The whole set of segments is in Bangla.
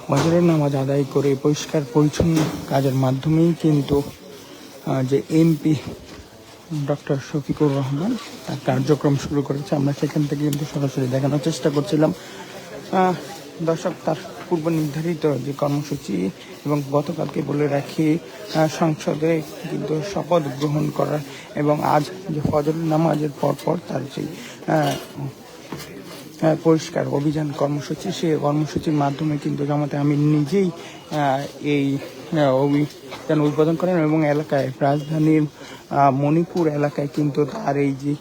ফজরের নামাজ আদায় করে পরিষ্কার পরিচ্ছন্ন কাজের মাধ্যমেই কিন্তু যে এমপি ডক্টর শফিকুর রহমান তার কার্যক্রম শুরু করেছে। আমরা সেখান থেকে কিন্তু সরাসরি দেখানোর চেষ্টা করছিলাম। দর্শক, তার পূর্ব নির্ধারিত যে কর্মসূচি এবং গতকালকে বলে রাখি সংসদে কিন্তু শপথ গ্রহণ করার এবং আজ যে ফজর নামাজের পরপর তার যে পরিষ্কার অভিযান কর্মসূচি, সেই কর্মসূচির মাধ্যমে কিন্তু জামাতে আমির নিজেই এই অভিযান উদ্বোধন করেন এবং এলাকায় রাজধানীর মণিপুর এলাকায় কিন্তু তার এই যে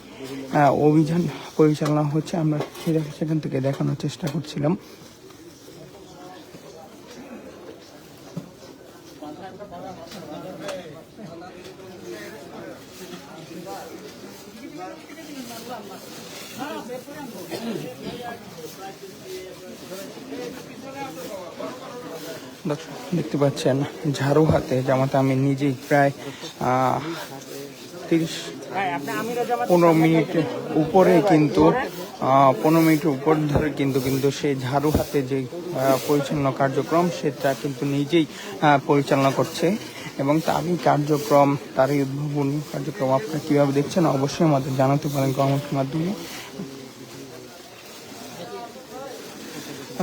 অভিযান পরিচালনা হচ্ছে, আমরা সেখান থেকে দেখানোর চেষ্টা করছিলাম। দেখতে পাচ্ছেন ঝাড়ু হাতে জামাতে আমির নিজেই প্রায় 15 মিনিটের উপরে কিন্তু 15 মিনিটের উপর ধরে কিন্তু সেই ঝাড়ু হাতে যে পরিচালনা কার্যক্রম সেটা কিন্তু নিজেই পরিচালনা করছে এবং তারই কার্যক্রম, তারই উদ্ভাবনী কার্যক্রম আপনারা কীভাবে দেখছেন অবশ্যই আমাদের জানাতে পারেন কমেন্টের মাধ্যমে।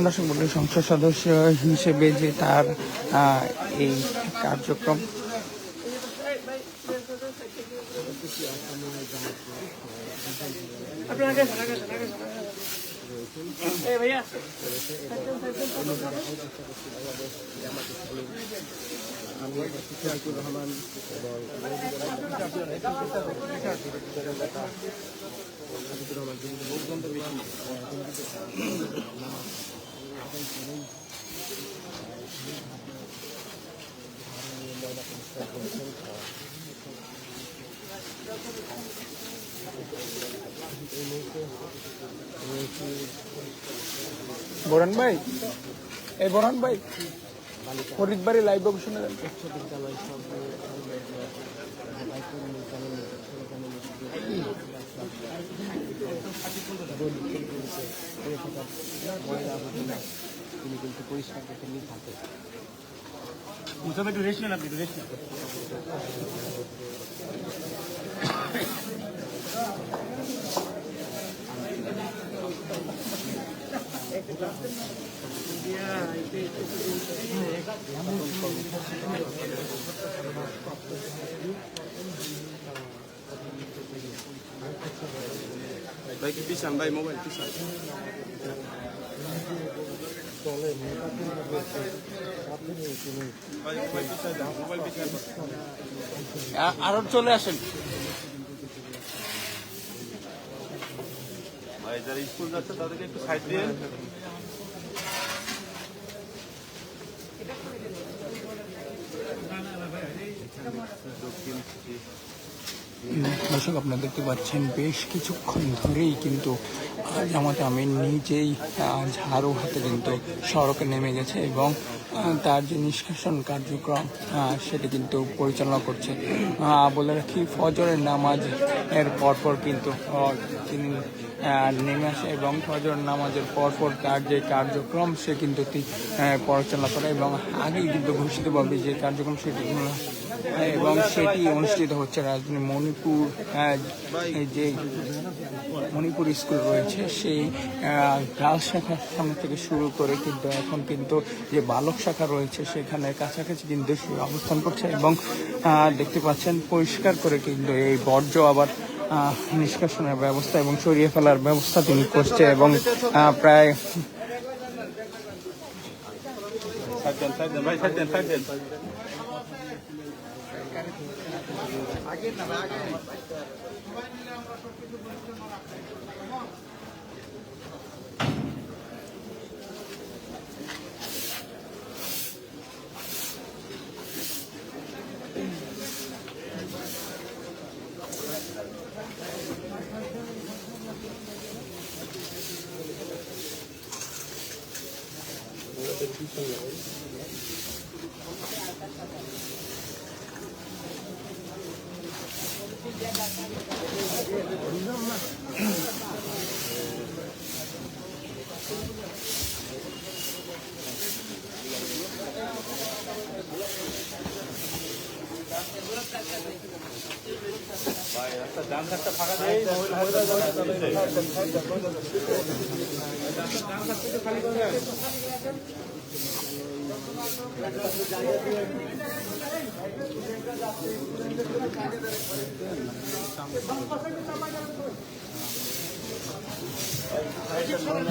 দর্শক বলি, সংসদ সদস্য হিসেবে যে তার এই কার্যক্রম বোরান ভাই, এই বোরান ভাই ফরিদ বাড়ি লাইভ শুনে দেন। তিনি কিন্তু পরিষ্কার করতে নিয়ে থাকে। একটু রেস্ট নেন, আপনি একটু রেস্ট নেন। ভাই কি পিছান, ভাই মোবাইল পিছান। আরো চলে আসেন ভাই, যারা স্কুল যাচ্ছে তাদেরকে একটু সাইড দিয়ে। দর্শক, আপনারা দেখতে পাচ্ছেন বেশ কিছুক্ষণ ধরেই কিন্তু জামাতে আমির নিজেই ঝাড়ু হাতে কিন্তু সড়কে নেমে গেছে এবং তার যে নিষ্কাশন কার্যক্রম সেটা কিন্তু পরিচালনা করছে। বলে রাখি, ফজরের নামাজ এর পরপর কিন্তু তিনি নেমে আসে এবং ফজর নামাজের পরপর তার যে কার্যক্রম সে কিন্তু পরিচালনা করে এবং আগেই কিন্তু ঘোষিতভাবে যে কার্যক্রম সেটি এবং সেটি অনুষ্ঠিত হচ্ছে রাজধানী মণিপুর যে মণিপুর স্কুল রয়েছে সেই গার্লস শাখার সামনে থেকে শুরু করে কিন্তু এখন কিন্তু যে বালক শাখা রয়েছে সেখানে কাছাকাছি কিন্তু অবস্থান করছে এবং দেখতে পাচ্ছেন পরিষ্কার করে কিন্তু এই বর্জ্য আবার নিষ্কাশনের ব্যবস্থা এবং সরিয়ে ফেলার ব্যবস্থা তিনি করছে এবং প্রায়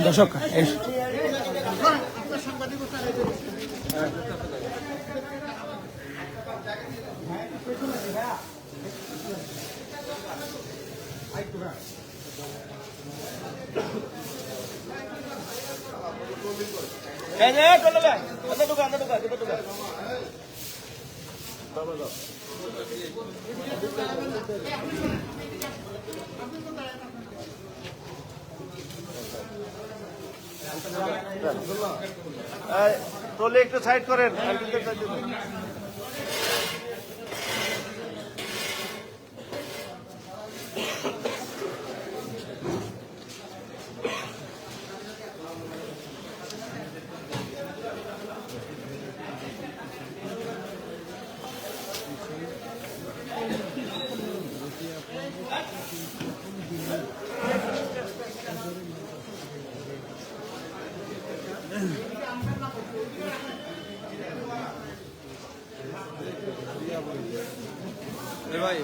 দর্শক ট্রলি একটু সাইড করেন। ভাই